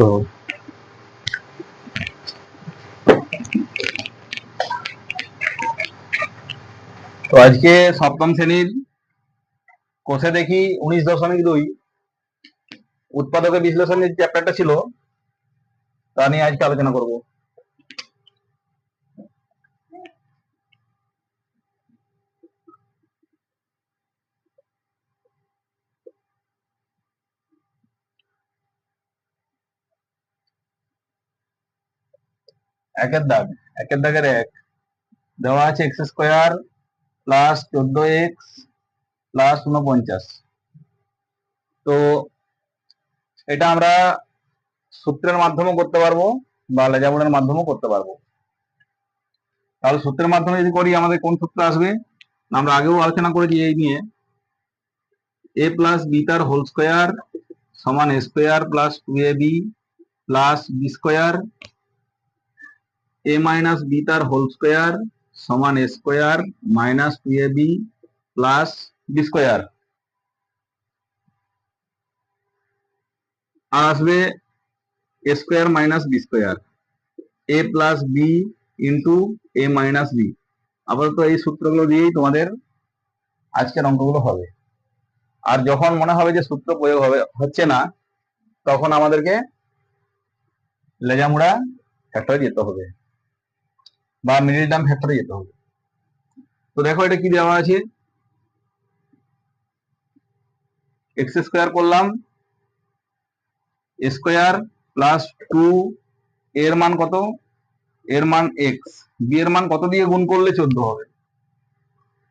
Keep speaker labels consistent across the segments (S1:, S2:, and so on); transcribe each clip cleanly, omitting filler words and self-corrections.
S1: बहुत। তো আজকে সপ্তম শ্রেণীর কোষে দেখি 19.2 উৎপাদকের বিশ্লেষণের যে চ্যাপ্টারটা ছিল তা নিয়ে আজকে আলোচনা করব। একের দাগের এক দেওয়া আছে x square plus 14x plus 49। তো এটা আমরা সূত্রের মাধ্যমে করতে পারবো বা লেজাবলের মাধ্যমেও করতে পারবো। তাহলে সূত্রের মাধ্যমে যদি করি আমাদের কোন সূত্র আসবে, আমরা আগেও আলোচনা করেছি এই নিয়ে, a প্লাস বি তার হোল স্কোয়ার সমান a square plus 2ab plus B square, a minus B তার হোল স্কোয়ার সমান a square minus 2ab plus B square. আর আসবে a square minus B square, a plus B into a minus B. আপাতত এই সূত্রগুলো দিয়েই তোমাদের আজকের অঙ্কগুলো হবে। আর যখন মনে হবে যে সূত্র প্রয়োগ হচ্ছে না, তখন আমাদেরকে লেজামুড়া ফ্যাক্টরে যেতে হবে বা মিডিল টার্ম ফ্যাক্টরে যেতে হবে। তো দেখো এটা কি দেওয়া আছে, এক্স স্কোয়ার করলাম স্কোয়ার প্লাস 2 এর মান কত, এর মান এক্স, বি এর মান কত দিয়ে গুণ করলে 14 হবে।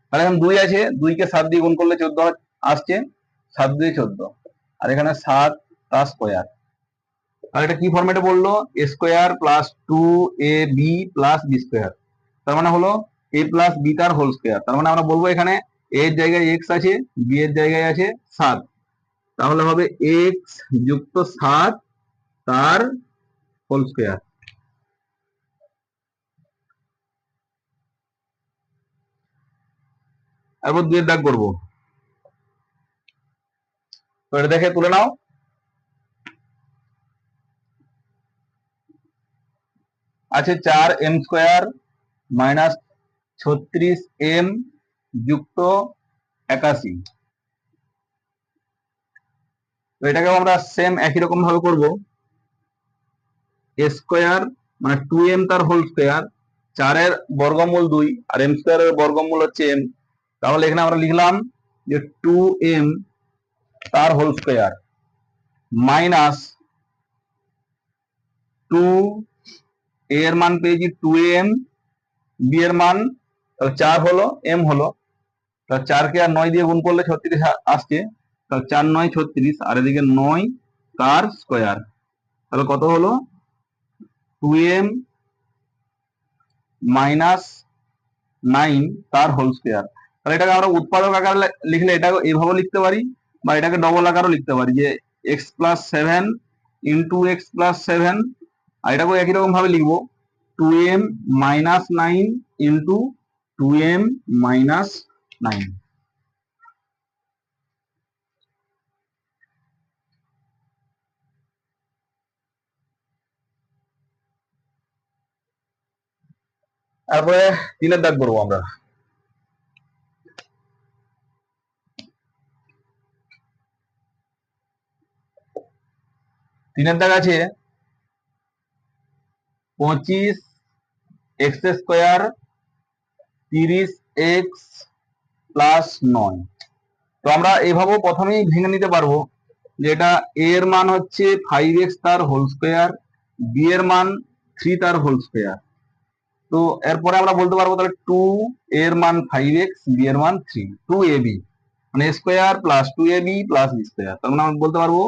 S1: তাহলে এখন 2 আছে, 2 কে 7 দিয়ে গুণ করলে 14 আসছে, 7 দিয়ে 14, আর এখানে 7 তার স্কোয়ার। আর এটা কি ফরম্যাটে বললো, A square plus 2ab plus B square, তার মানে হলো a প্লাস বি তার হোল স্কোয়ার। তার মানে আমরা বলবো এখানে a এর জায়গায় x আছে, b এর জায়গায় আছে 7, তাহলে হবে x যুক্ত 7 তার হোল স্কোয়ার। তারপর 2 এর দাগ করবো। তো এটা দেখে তুলে নাও। আছে 4m স্কোয়ার মাইনাস 36m যুক্ত 81। তো এটাকে আমরা সেম একই রকম ভাবে করবো, এ স্কোয়ার মানে 2m তার হোল স্কোয়ার, 4 এর বর্গমূল 2 আর m স্কোয়ারের বর্গমূল হচ্ছে m। তাহলে এখানে আমরা লিখলাম যে 2m তার হোল স্কোয়ার মাইনাস 2 এর মান পেয়েছি 2m, বি এর মান 4 হলো, m হলো, 4 কে আর 9 দিয়ে গুণ করলে 36 আসছে, তাহলে 4 9 36, আর এদিকে 9 তার স্কোয়ার, তাহলে কত হলো 2m মাইনাস 9 তার হোল স্কোয়ার। তাহলে এটাকে আমরা উৎপাদক আকারে লিখলে এটা এইভাবে লিখতে পারি, বা এটাকে ডবল আকারও লিখতে পারি যে x plus 7 into X plus 7, আর এটাকেও একই রকম ভাবে লিখবো 2m minus 9 into 2m minus 9। তারপরে 3 এর দাগ করবো আমরা। 3 এর দাগ আছে 25 এক্স স্কোয়ার 30x প্লাস 9। তো আমরা এইভাবেও প্রথমেই ভেঙে নিতে পারবো যে এটা a এর মান হচ্ছে 5x তার হোল স্কোয়ার, বি এর মান 3 তার হোল স্কোয়ার। তো এরপরে আমরা বলতে পারবো তাহলে 2 এর মান 5x, বি এর মান 3, 2ab মানে square plus 2ab plus B square. তার মানে আমরা বলতে পারবো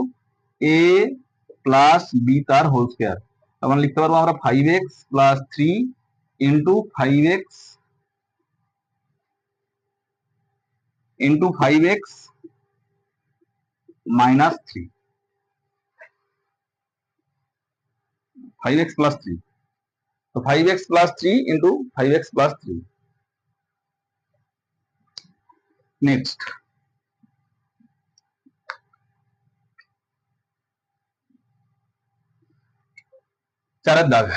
S1: a প্লাস বি তার হোল স্কোয়ার। তার মানে লিখতে পারবো আমরা 5x plus 3 into 5x into 5x minus 3, 5x plus 3। তো 5x plus 3 into 5x plus 3। Next চারের দাগ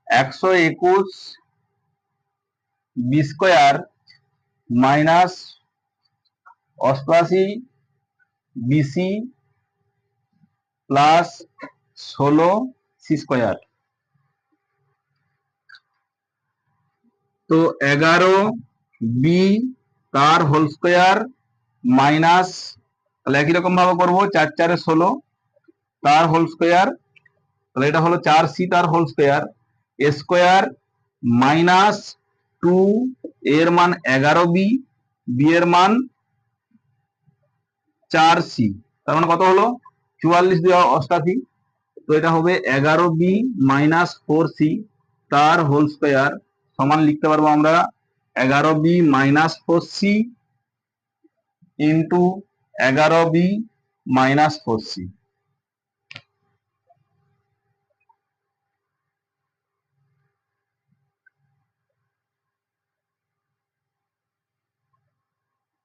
S1: 121 B square minus 88 BC plus 16 C square. তো 11 বি তার হোল স্কোয়ার মাইনাস, তাহলে একই রকম ভাবে করবো 4 4 16 তার হোল স্কোয়ার, তাহলে এটা হলো 4 সি তার হোল স্কোয়ার স্কোয়ার মাইনাস 2 এর মান 11 বি, বি এর মান 4 সি, তার মানে কত হলো 44 দিয়ে 88, তো এটা হবে 11 বি মাইনাস 4 সি তার হোল স্কোয়ার সমান লিখতে পারবো আমরা 11 B minus 4 C into 11 B minus 4 C.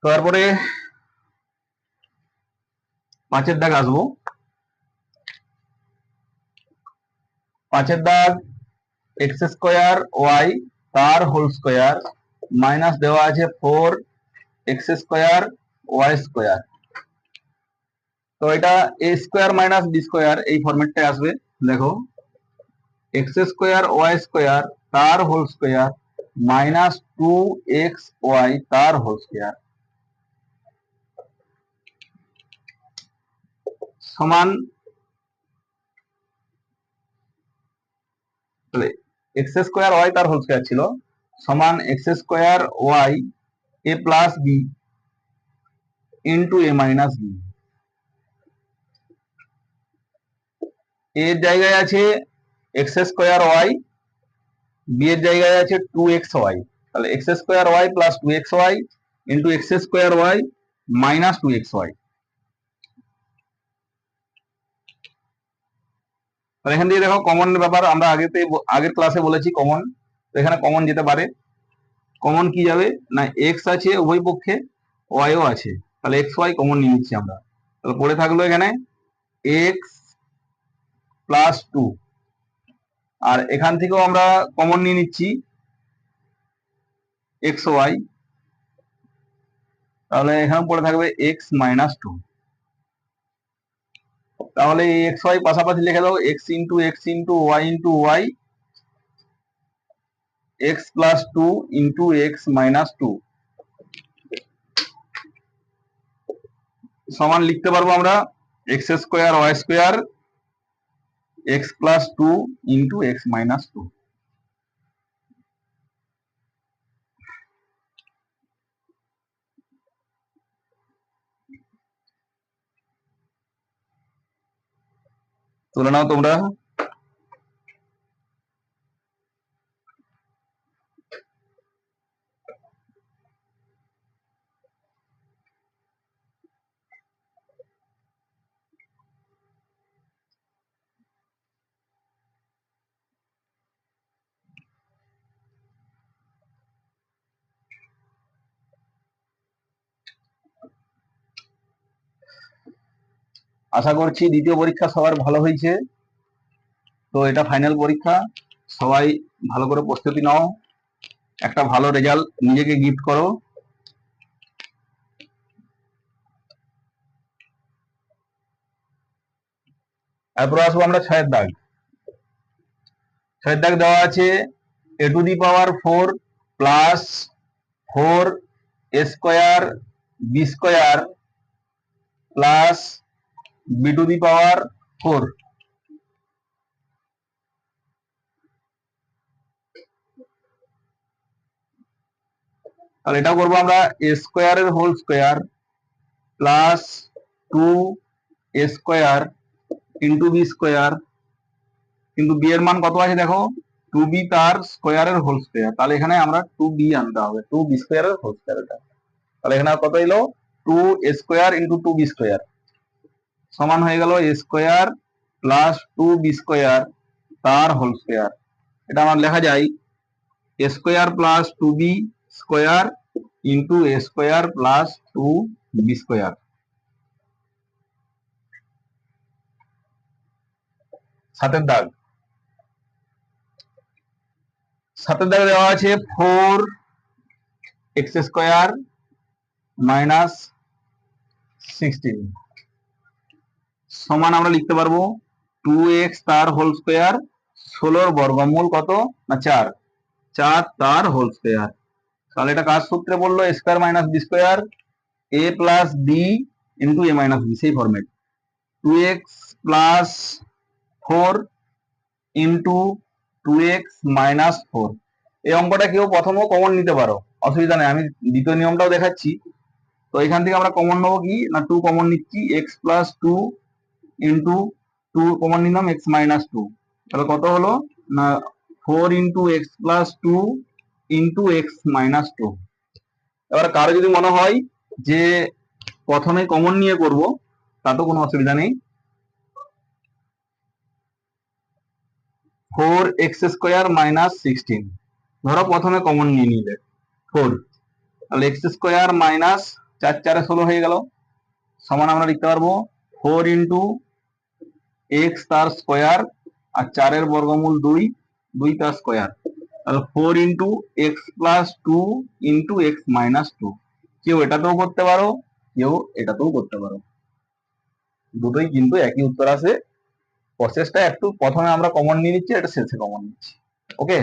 S1: তারপরে 5 এর দাগ আসবো। 5 এর দাগ এক্স স্কোয়ার ওয়াই তার হোল স্কোয়ার মাইনাস দেওয়া আছে 4 এক্স স্কোয়ার ওয়াই স্কোয়ার, তো এটা A square minus B square এই ফরম্যাটটায় আসবে। দেখো এক্স স্কোয়ার ওয়াই স্কোয়ার তার whole square minus 2 X Y তার হোল স্কোয়ার সমান, এক্স স্কোয়ার ওয়াই তার হোল স্কোয়ার ছিল সমান x square Y A plus B into A minus B. এর জায়গায় আছে এক্স স্কোয়ার ওয়াই, বি এর জায়গায় আছে 2 এক্স ওয়াই, তাহলে X square Y plus 2 X Y into X square Y minus 2 X Y. তাহলে এখান থেকে দেখো কমন ব্যাপার আমরা আগের ক্লাসে বলেছি কমন, তো এখানে কমন যেতে পারে। কমন কি যাবে না এক্স আছে উভয় পক্ষে, ওয়াইও আছে, তাহলে এক্স ওয়াই কমন নিয়ে নিচ্ছি আমরা। তাহলে পড়ে থাকলো এখানে এক্স প্লাস 2, আর এখান থেকেও আমরা কমন নিয়ে নিচ্ছি এক্স ওয়াই, তাহলে এখানে পড়ে থাকবে এক্স মাইনাস 2। তাহলে এই এক্স ওয়াই পাশাপাশি লিখে দাও X into Y X plus 2 into x minus 2 সমান লিখতে পারবো আমরা X square Y square X plus 2 into x minus 2। তুলে নাও তোমরা। আশা করছি দ্বিতীয় পরীক্ষা সবার ভালো হয়েছে, তো এটা ফাইনাল পরীক্ষা, সবাই ভালো করে প্রস্তুতি নাও, একটা ভালো রেজাল্ট নিজেকে গিফট করো। তারপর আসবো আমরা 6 এর দাগ। 6 এর দাগ দেওয়া আছে A to the power 4 plus 4 A square B square plus B to the power 4। তাহলে এটা করবো আমরা এ স্কোয়ারের whole square plus 2 A square into B square, কিন্তু বি এর মান কত আছে দেখো 2b তার স্কোয়ারের হোল স্কোয়ার, তাহলে এখানে আমরা 2b আনতে হবে, 2b স্কোয়ারের হোল স্কোয়ার। তাহলে এখানে কত এলো 2 স্কোয়ার ইন্টু 2b স্কোয়ার সমান হয়ে গেল A square plus 2b square তার হোল স্কোয়ার। এটা আমার লেখা যায় A square plus 2b square into A square plus 2b square. সাতের দাগ, সাতের দাগে দেওয়া আছে 4x² মাইনাস 16 সমান আমরা লিখতে পারবো 2x তার হোল স্কোয়ার, 16 বর্গমূল কত না 4, 4 তার হোল স্কোয়ার। তাহলে এটা কার সূত্রে বললো, a square minus b square a plus b into a minus b, সেই format 2x plus 4 into 2x minus 4। এই অঙ্কটা কেউ প্রথমেও কমন নিতে পারো, অসুবিধা নেই, আমি দ্বিতীয় নিয়মটাও দেখাচ্ছি। তো এখান থেকে আমরা কমন নেবো কি না 2 কমন নিচ্ছি, x প্লাস 2 ইন্টু 2 কমন নিলাম x মাইনাস 2, তাহলে কত হলো না 4 into X plus 2 into x minus 2। এবার কারো যদি মনে হয় যে প্রথমে কমন নিয়ে করব, তাতেও কোনো অসুবিধা নেই। 4x² মাইনাস 16, ধরো প্রথমে কমন নিয়ে নিলে 4, তাহলে x² মাইনাস 4 4 16 হয়ে গেল, সমান আমরা লিখতে পারবো 4 ইন্টু এক্স তার স্কোয়ার আর 4 এর বর্গমূল 2, 2 তার স্কোয়ার, তাহলে 4 into X plus 2 into x minus 2। কেউ এটাতেও করতে পারো, কেউ এটাতেও করতে পারো, দুটোই কিন্তু একই উত্তর আসে। প্রসেসটা একটু প্রথমে আমরা কমন নিয়ে নিচ্ছি, এটা শেষে কমন নিচ্ছি। ওকে,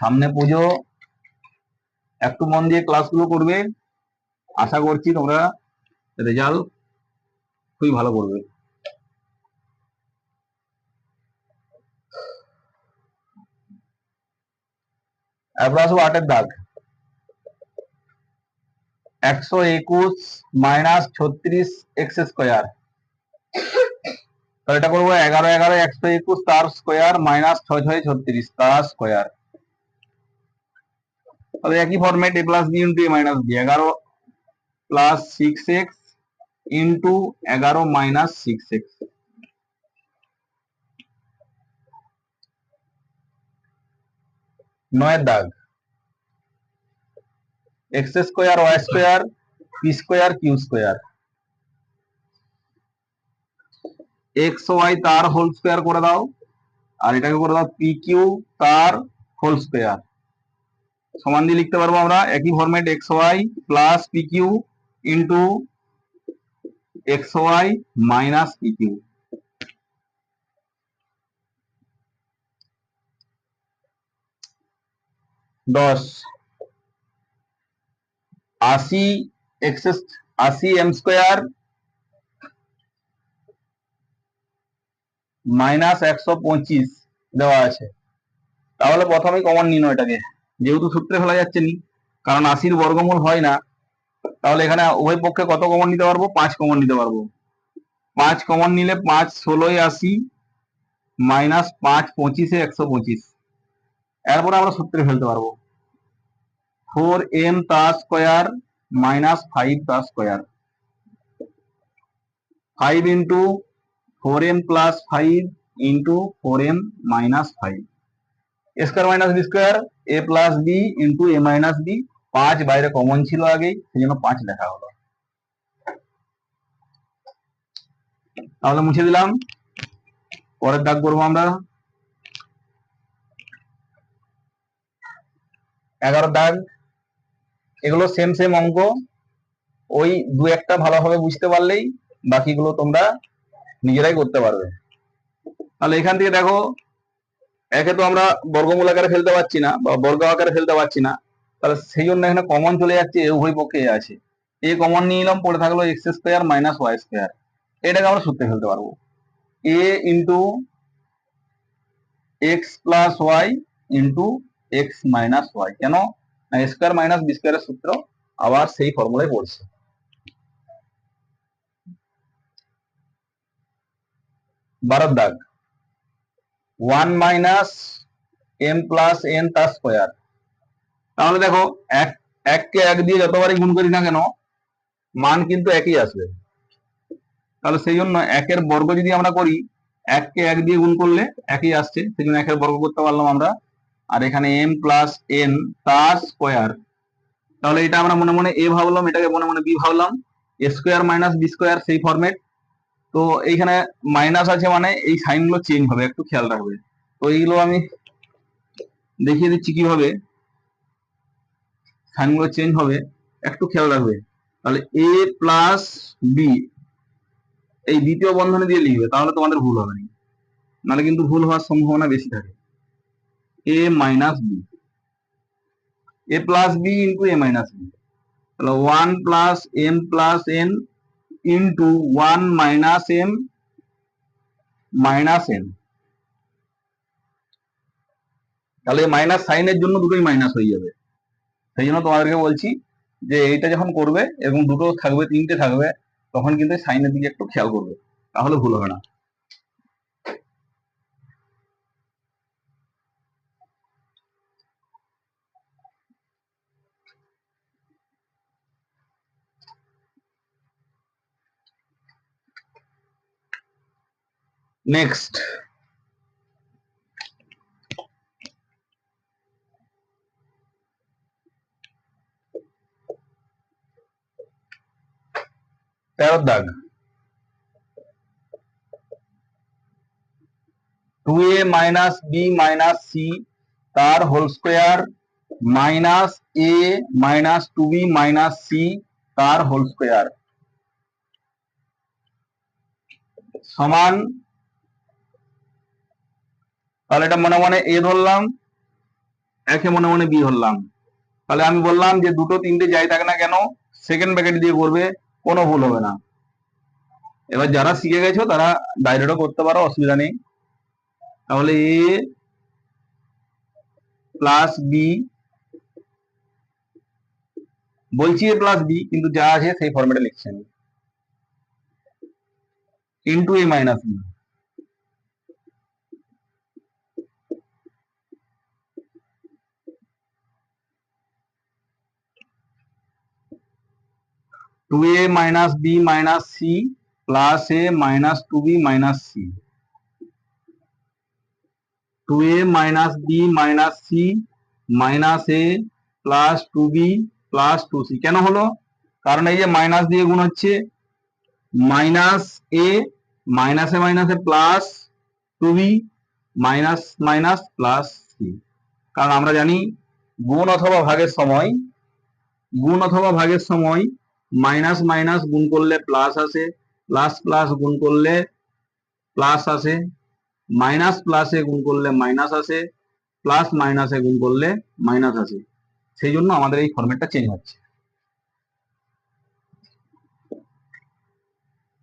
S1: সামনে পুজো, একটু মন দিয়ে ক্লাসগুলো করবে, আশা করছি তোমরা রেজাল্ট খুবই ভালো করবে। এরপর আসবো 8 এর দাগ, 121 মাইনাস 36x²। তো এটা করবো 11 11 121 তার স্কোয়ার মাইনাস 6 6 36 তার স্কোয়ার। তাহলে একই format a plus B into a minus B, 11 plus 6x into 11 minus 6x। 9 এর দাগ, x² y² p² q², X Y তার হোল স্কোয়ার করে দাও, আর এটাকে করে দাও পি কিউ তার হোল স্কোয়ার, সমান দিয়ে লিখতে পারবো আমরা একই format X Y plus P Q into X Y minus P Q. 10 80 m² minus 125 দেওয়া আছে। তাহলে প্রথমেই কমন নিন এটাকে, যেহেতু সূত্রে ফেলা যাচ্ছে নি, কারণ 80 বর্গমূল হয় না, তাহলে এখানে উভয় পক্ষে কত কমন নিতে পারবো, 5 কমন নিতে পারবো। 5 কমন নিলে 5 16 80 মাইনাস 5 25 125, এরপরে আমরা সূত্রে ফেলতে পারবো 4m তার স্কোয়ার মাইনাস 5 তার square, 5 into 4m plus 5 into 4m minus 5, a square minus B square a plus B into a minus B. 5 বাইরে কমন ছিল আগেই, সেই জন্য 5 লেখা হলো। তাহলে মুছে দিলাম, পরের দাগ করবো আমরা 11 দাগ। এগুলো সেম সেম অঙ্ক, ওই দু একটা ভালোভাবে বুঝতে পারলেই বাকিগুলো তোমরা নিজেরাই করতে পারবে। তাহলে এখান থেকে দেখো, একে তো আমরা বর্গমূল আকারে ফেলতে পারছি না বা বর্গ আকারে ফেলতে পারছি না, তাহলে সেই জন্য এখানে কমন চলে যাচ্ছে, উভয় পক্ষে আছে, এ কমন নিয়ে নিলাম, পড়ে থাকলো x² মাইনাস y², এটাকে আমরা সূত্রে ফেলতে পারবো a into X plus Y into x minus Y. কেন না a স্কোয়ার মাইনাস বি স্কোয়ারের সূত্র আবার সেই ফর্মুলায় পড়ছে। বারো দাগ, 1 মাইনাস m প্লাস n তার স্কোয়ার। তাহলে দেখো এককে 1 দিয়ে যতবারই গুণ করি না কেন মান কিন্তু একই আসবে, তাহলে সেই জন্য 1 এর বর্গ যদি আমরা করি এককে এক দিয়ে গুণ করলে একই আসছে, সেই জন্য একের বর্গ করতে পারলাম আমরা। আর এখানে এম প্লাস এন তার স্কোয়ার, তাহলে এটা আমরা মনে মনে এ ভাবলাম, এটাকে মনে মনে বি ভাবলাম, এ স্কোয়ার মাইনাস বি স্কোয়ার সেই ফরম্যাট। তো এইখানে মাইনাস আছে মানে এই সাইন গুলো চেঞ্জ হবে, একটু খেয়াল রাখবে। তো এইগুলো আমি দেখিয়ে দিচ্ছি কিভাবে সাইন গুলো চেঞ্জ হবে, একটু খেয়াল রাখবে। তাহলে এ প্লাস বি এই দ্বিতীয় বন্ধনী দিয়ে লিখবে, তাহলে তোমাদের ভুল হবে না, নাহলে কিন্তু ভুল হওয়ার সম্ভাবনা বেশি থাকে। A minus B, A plus B into A minus B, তাহলে one plus M plus N into one minus M minus N. তাহলে মাইনাস সাইনের জন্য দুটোই মাইনাস হয়ে যাবে, সেই জন্য তোমাদেরকে বলছি যে এইটা যখন করবে এবং দুটো থাকবে তিনটে থাকবে, তখন কিন্তু সাইনের দিকে একটু খেয়াল করবে, তাহলে ভুল হবে না। নেক্সট 13 দাগ, 2a minus B minus C তার whole square minus a minus 2b minus C তার হোল স্কোয়ার সমান, তাহলে এটা মনে মনে এ ধরলাম, একে মনে মনে বি ধরলাম। তাহলে আমি বললাম যে দুটো তিনটে যাই থাকে না কেন সেকেন্ড ব্র্যাকেট দিয়ে করবে, কোনো ভুল হবে না। এবার যারা শিখে গেছো তারা ডাইরেক্টও করতে পারো, অসুবিধা নেই। তাহলে এ প্লাস বি, বলছি এ প্লাস বি কিন্তু যা আছে সেই ফরম্যাটে লিখছেন, into A minus B, two A minus B minus C plus A minus 2b minus C, two A minus B minus C minus A plus 2b plus 2c। কেন হলো? কারণ এই যে মাইনাস দিয়ে গুণ হচ্ছে, মাইনাস এ মাইনাসে মাইনাসে plus 2b minus minus plus c. কারণ আমরা জানি গুণ অথবা ভাগের সময়, গুণ অথবা ভাগের সময় মাইনাস মাইনাস গুণ করলে প্লাস আসে, প্লাস প্লাস গুণ করলে প্লাস আসে, মাইনাস প্লাসে গুণ করলে মাইনাস আসে, প্লাস মাইনাসে গুণ করলে মাইনাস আসে। সেই জন্য আমাদের এই ফরম্যাটটা চেঞ্জ হচ্ছে।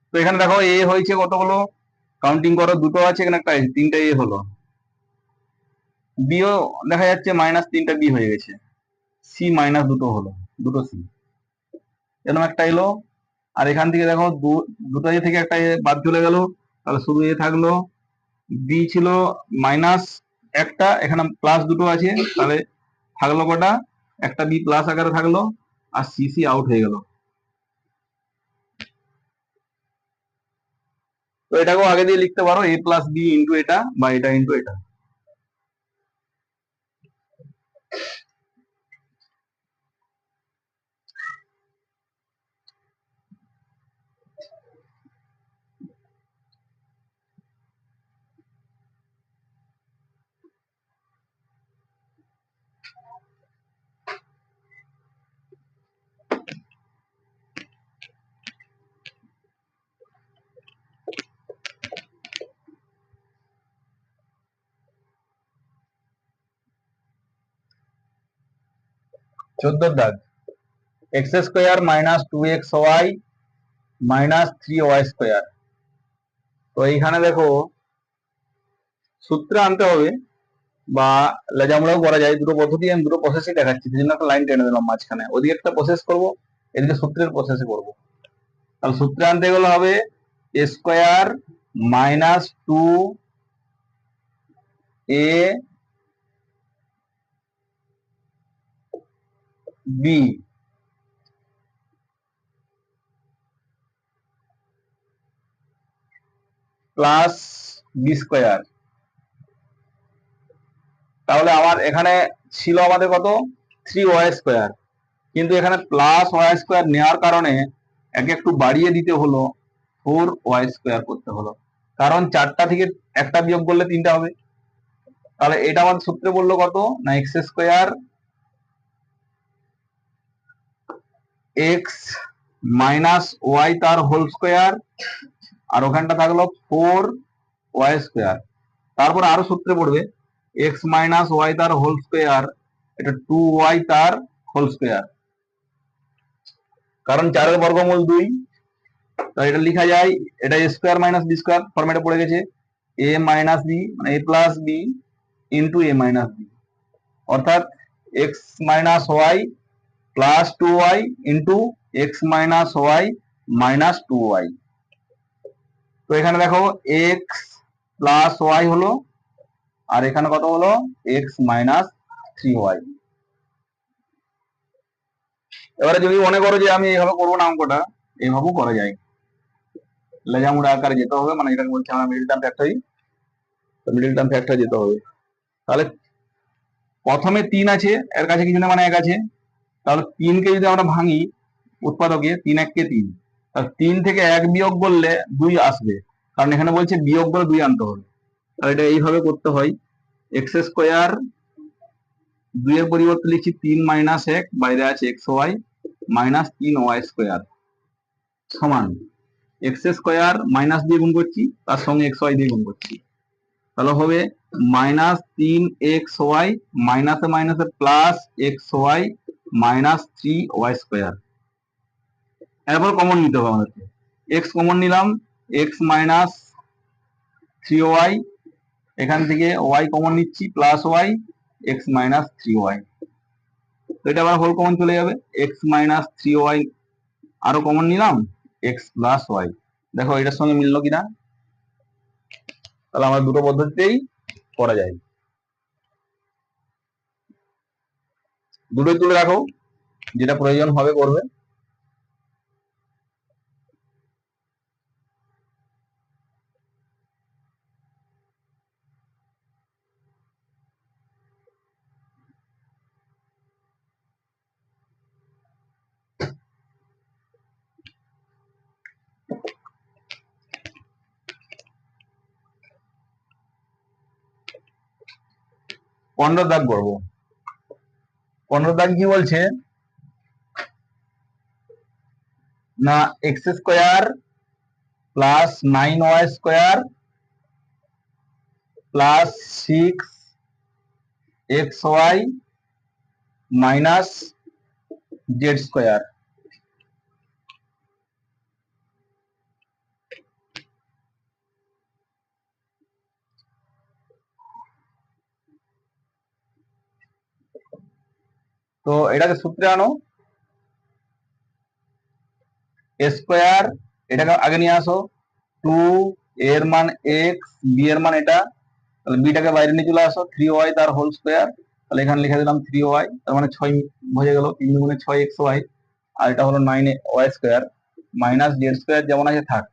S1: তো এখানে দেখো এ হয়েছে কতগুলো, কাউন্টিং করো, দুটো আছে এখানে, একটা তিনটা এ হলো, বিও দেখা যাচ্ছে মাইনাস তিনটা বি হয়ে গেছে, সি মাইনাস দুটো হলো, দুটো সি এরকম একটা এলো। আর এখান থেকে দেখো দুটো এ থেকে একটা এ বাদ চলে গেল, তাহলে শুধু এ থাকলো, বি ছিল মাইনাস একটা, এখানে প্লাস দুটো আছে, তাহলে থাকলো কটা, একটা বি প্লাস আকারে থাকলো, আর সি সি আউট হয়ে গেল। তো এটাকেও আগে দিয়ে লিখতে পারো এ প্লাস বি ইন্টু এটা, বা এটা ইন্টু এটা। চোদ্দ দাগ, X square minus 2xy minus 3y square. তো এইখানে দেখো সূত্রে আনতে হবে, বা লেজামূলক বলা যায়, দুটো পদ্ধতি আমি দুটো প্রসেসই দেখাচ্ছি, সেই জন্য একটা লাইন টেনে দিলাম মাঝখানে, ওদিকে একটা প্রসেস করবো, এদিকে সূত্রের প্রসেসে করবো। তাহলে সূত্রে আনতে গেলে হবে A square minus 2a B plus B square. তাহলে আমার এখানে ছিল আমাদের কত 3y স্কোয়ার, কিন্তু এখানে প্লাস ওয়াই স্কোয়ার নেওয়ার কারণে একে একটু বাড়িয়ে দিতে হলো, 4y স্কোয়ার করতে হলো, কারণ 4টা থেকে একটা বিয়োগ করলে 3টা হবে। তাহলে এটা আমাদের সূত্রে বললো কত না x square x minus y তার হোল স্কোয়ার, আর ওখানটা থাকলো 4y স্কোয়ার। তারপর আরো সূত্রে পড়বে এক্স মাইনাস ওয়াই তার হোল স্কোয়ার, এটা 2y তার হোল স্কোয়ার, কারণ 4 বর্গমূল 2। তাই এটা লেখা যায়, এটা a square minus B square ফরম্যাটে পড়ে গেছে, a মাইনাস বি মানে a plus B into a minus b, অর্থাৎ x minus y plus 2y into x minus y minus 2y। তো এখানে দেখো x প্লাস ওয়াই হলো, আর এখানে কত হলো x মাইনাস 3y। এবারে যদি মনে করো যে আমি এইভাবে করবো না অঙ্কটা, এইভাবেও করা যায়, লেজামুড়া আকারে যেতে হবে, মানে এটাকে বলছি আমরা মিডল টার্ম ফ্যাক্টরি, তো মিডল টার্ম ফ্যাক্টর যেতে হবে। তাহলে প্রথমে 3 আছে, এর কাছে কিছু না মানে 1 আছে, তাহলে 3কে যদি আমরা ভাঙি উৎপাদকে, 3 1 কে 3, তাহলে 3 থেকে 1 বিয়োগ করলে 2 আসবে, কারণ এখানে বলছে বিয়োগ করে 2 আনতে হবে। তাহলে এটা এইভাবে করতে হয়, এক্স স্কোয়ার 2 এর পরিবর্তে লিখছি 3 মাইনাস 1, বাইরে আছে x Y minus 3y square সমান এক্স স্কোয়ার মাইনাস দিয়ে গুণ করছি, তার সঙ্গে এক্স ওয়াই দিয়ে গুণ করছি, তাহলে হবে মাইনাস 3xy মাইনাসে মাইনাসে plus xy minus 3y square. এরপর কমন নিতে হবে আমাদেরকে, x কমন নিলাম, x মাইনাস 3y, এখান থেকে y কমন নিচ্ছি plus y x minus 3y, তো এটা আবার হোল কমন চলে যাবে, x মাইনাস 3y আরো কমন নিলাম x প্লাস y। দেখো এটার সঙ্গে মিললো কিনা, তাহলে আমরা দুটো পদ্ধতিতেই করা যায়, দুটোই তুলে রাখো, যেটা প্রয়োজন হবে করবে। পনেরো দাগ করবো, 15 দাগ কি বলছে না x square plus 9y square plus 6xy minus Z square. তো এটাকে সূত্রে আনো, এ স্কোয়ার এটাকে আগে নিয়ে আসো, 2 এর মান এক্স, বি এর মান এটা, তাহলে বিটাকে বাইরে নিয়ে চলে আসো, 3y তার হোল স্কোয়ার, তাহলে এখানে লিখে দিলাম 3y, তার মানে 6 হয়ে গেল, 3 গুণে 6xy, আর এটা হলো 9y square minus Z square যেমন আছে থাক,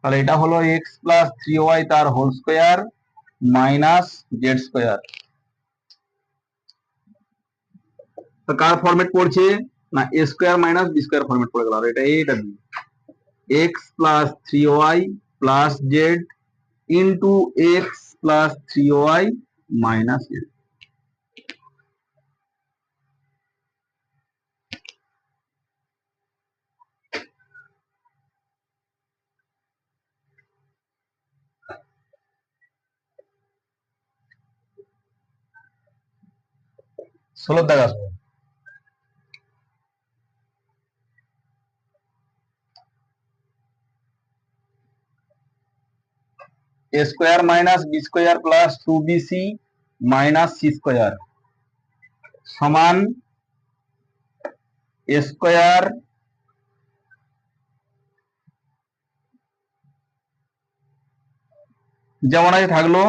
S1: তাহলে এটা হলো x প্লাস 3y তার whole square minus Z square. তো কার ফরম্যাট পড়ছে না A square minus B square format পড়ে গেল, আর এটা এটা B, X plus 3y plus Z into X plus 3y minus Z. ষোলো দাগ আসবে, A square minus B square plus 2bc minus C square সমান এ স্কোয়ার যেমন আছে থাকলো,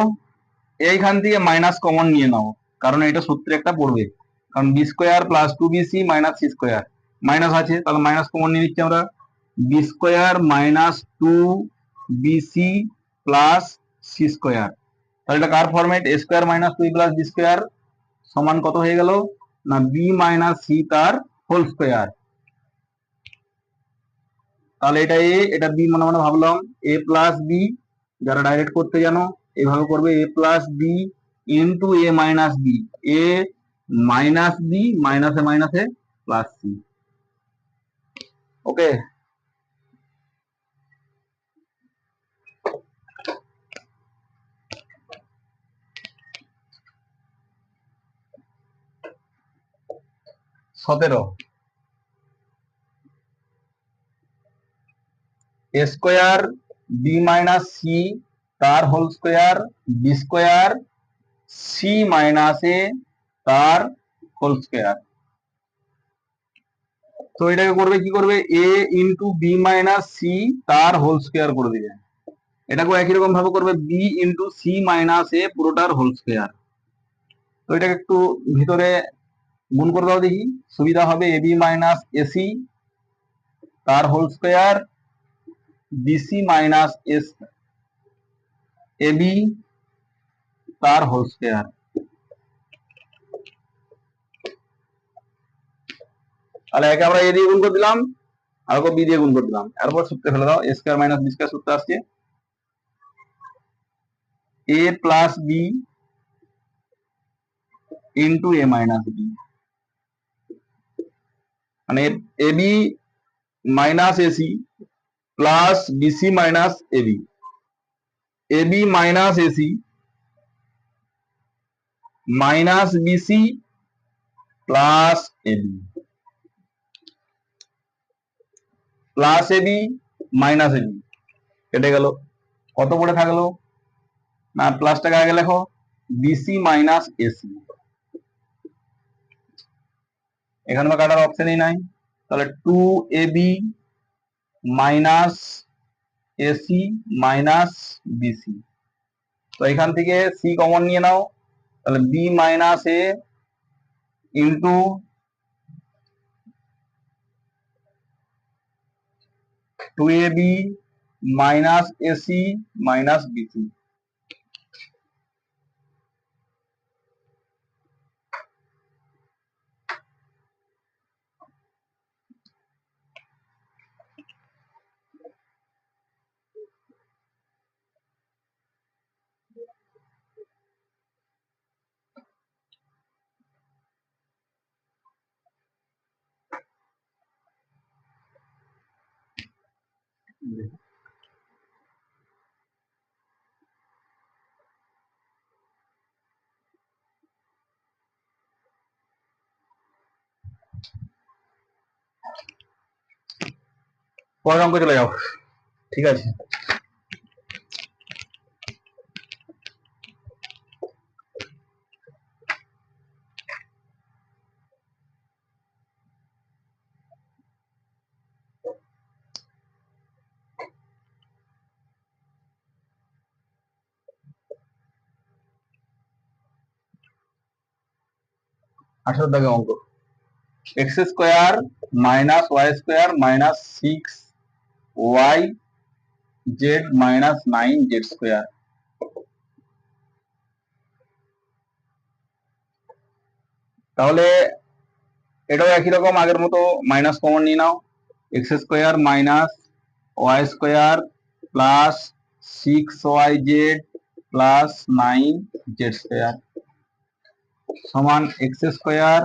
S1: এইখান থেকে মাইনাস কমন নিয়ে নাও, কারণ এটা সূত্রে একটা পড়বে, কারণ B square plus 2bc minus C square, minus আছে তাহলে মাইনাস কমন নিয়ে নিচ্ছি আমরা, B square minus 2bc plus C square. তাহলে এটা কার format? A square minus 2 plus B square সমান কত হয়ে গেল না বি মাইনাস সি তার হোল স্কোয়ার। তাহলে এটা এ, এটা বি মনে মনে ভাবলাম, এ প্লাস বি, যারা ডাইরেক্ট করতে জানো এভাবে করবে, A plus B into A minus B, A minus B মাইনাসে মাইনাসে প্লাস সি। ওকে, সতেরো, A square B minus C তার whole square, B square C minus A তার হোল স্কোয়ার। তো এটাকে করবে কি করবে, A into B minus C তার হোল স্কোয়ার করে দিবে। এটাকে একই রকম ভাবে করবে, B into C minus A পুরোটার হোল স্কোয়ার। তো এটাকে একটু ভিতরে গুণ করে দাও দেখি, সুবিধা হবে। এ বি মাইনাস এসি তার হোল স্কোয়ার, বিসি মাইনাস এস এ বি তার হোল স্কোয়ার। তাহলে একে আমরা এ দিয়ে গুণ করে দিলাম, আর বি দিয়ে গুণ করে দিলাম, এরপর সূত্রে ফেলে দাও। A square minus B square সূত্র আসছে A plus B into A minus B, মানে A B minus AC plus BC minus AB, AB minus AC minus BC plus AB, plus AB minus AB কেটে গেল, কত পড়ে থাকলো না প্লাসটাকে আগে লেখো, বিসি মাইনাস এসি। এখানে তো কাটার অপশনই নাই, তাহলে 2ab minus AC minus BC. তো এখান থেকে সি কমন নিয়ে নাও, তাহলে B minus A into 2ab minus AC minus BC. পরের অঙ্ক চলে যাও, ঠিক আছে। আঠারো দাগে অঙ্ক, X square minus Y square minus 6y Z minus 9z square. তাহলে এটাও একই রকম আগের মতো, মাইনাস কমন নিয়ে নাও, X square minus Y square plus 6yz plus 9z square সমান x square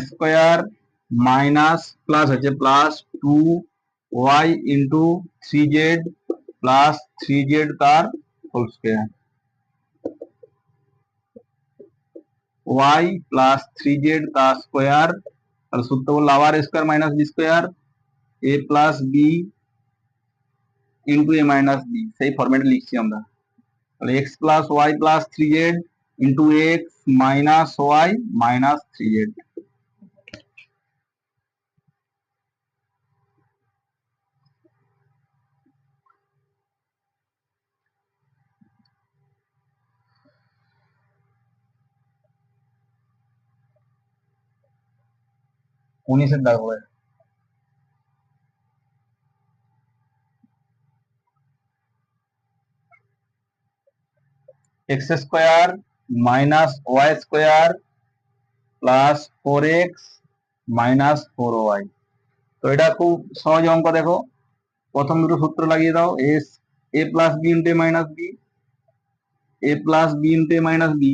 S1: square minus plus হচ্ছে plus 2y into 3z plus 3z তার whole square, y plus 3z তার স্কোয়ার। তাহলে সূত্র বললো আবার square minus B square, a plus B into A minus b, সেই ফরম্যাটে লিখছি আমরা। তাহলে x plus y plus 3z into x minus y minus 3z। উনিশের দাগ হবে। X square minus Y square plus 4x minus 4y। তো এটা খুব সহজ অঙ্ক। দেখো প্রথম দুটো সূত্র লাগিয়ে দাও, এস a plus B into minus B, A plus B into minus B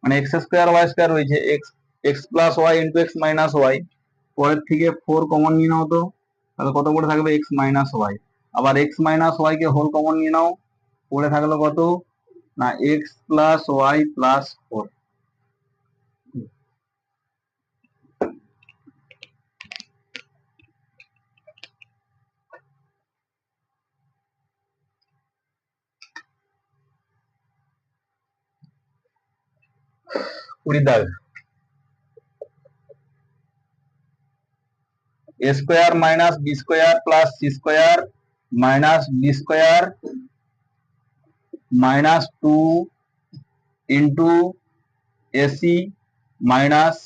S1: মানে এক্স স্কোয়ার ওয়াই স্কোয়ার রয়েছে, x x plus Y into x minus y, পরের থেকে 4 কমন নিয়ে নাও, তো তাহলে কত করে থাকবে এক্স মাইনাস ওয়াই। আবার এক্স মাইনাস ওয়াই কে হোল কমন নিয়ে নাও, পড়ে থাকলো কত না এক্স প্লাস ওয়াই প্লাস 4। কুড়ি দাগ, A square minus B square plus C square minus B square minus 2 into AC minus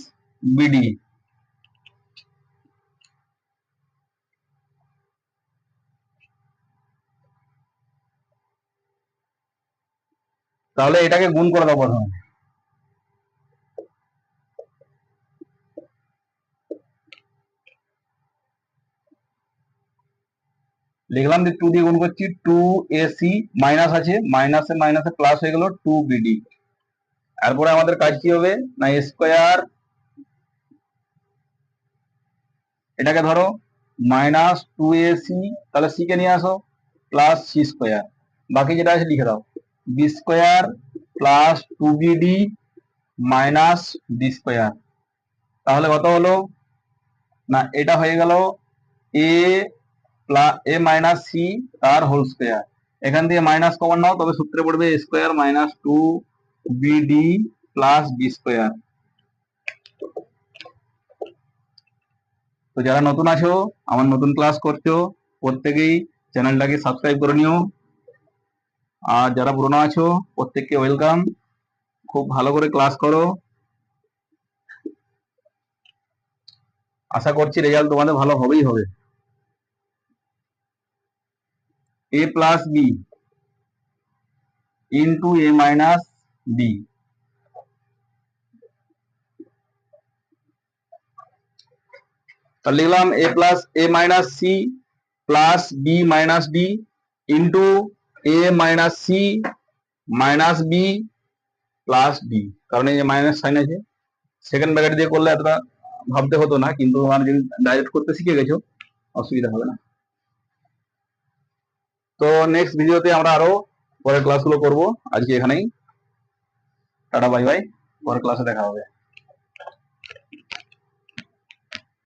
S1: BD. তাহলে এটাকে গুণ করে দাও প্রথমে। লিখলাম যে 2 দিয়ে গুণ করছি, 2ac মাইনাস আছে, মাইনাসে মাইনাসে প্লাস হয়ে গেল 2bd। এরপরে আমাদের কাজ কি হবে না এ স্কোয়ার, এটাকে ধরো মাইনাস 2ac, তাহলে সি কে নিয়ে আসো প্লাস সি স্কোয়ার, বাকি যেটা আছে লিখে দাও B square plus 2bd minus D square. তাহলে কত হলো না এটা হয়ে গেল A plus A minus C তার হোল স্কোয়ার। এখান থেকে মাইনাস কমন নাও, তবে সূত্রে পড়বে A square minus 2bd plus B square. তো যারা নতুন আছো, আমার নতুন ক্লাস করছো, প্রত্যেকেই চ্যানেলটাকে সাবস্ক্রাইব করে নিও। আর যারা পুরনো আছো প্রত্যেককে ওয়েলকাম, খুব ভালো করে ক্লাস করো। আশা করছি রেজাল্ট তোমাদের ভালো হবেই হবে। A plus B into A minus B, তাহলে লিখলাম A plus A minus C plus B minus D into A minus C minus B plus D, কারণ এই যে মাইনাস সাইন আছে। সেকেন্ড ব্র্যাকেট দিয়ে করলে এতটা ভাবতে হতো না, কিন্তু আমার যদি ডাইরেক্ট করতে শিখে গেছো অসুবিধা হবে না। তো নেক্সট ভিডিওতে আমরা আরো পরের ক্লাসগুলো করব। আজকে এখানেই টাটা বাই বাই, পরের ক্লাসে দেখা হবে।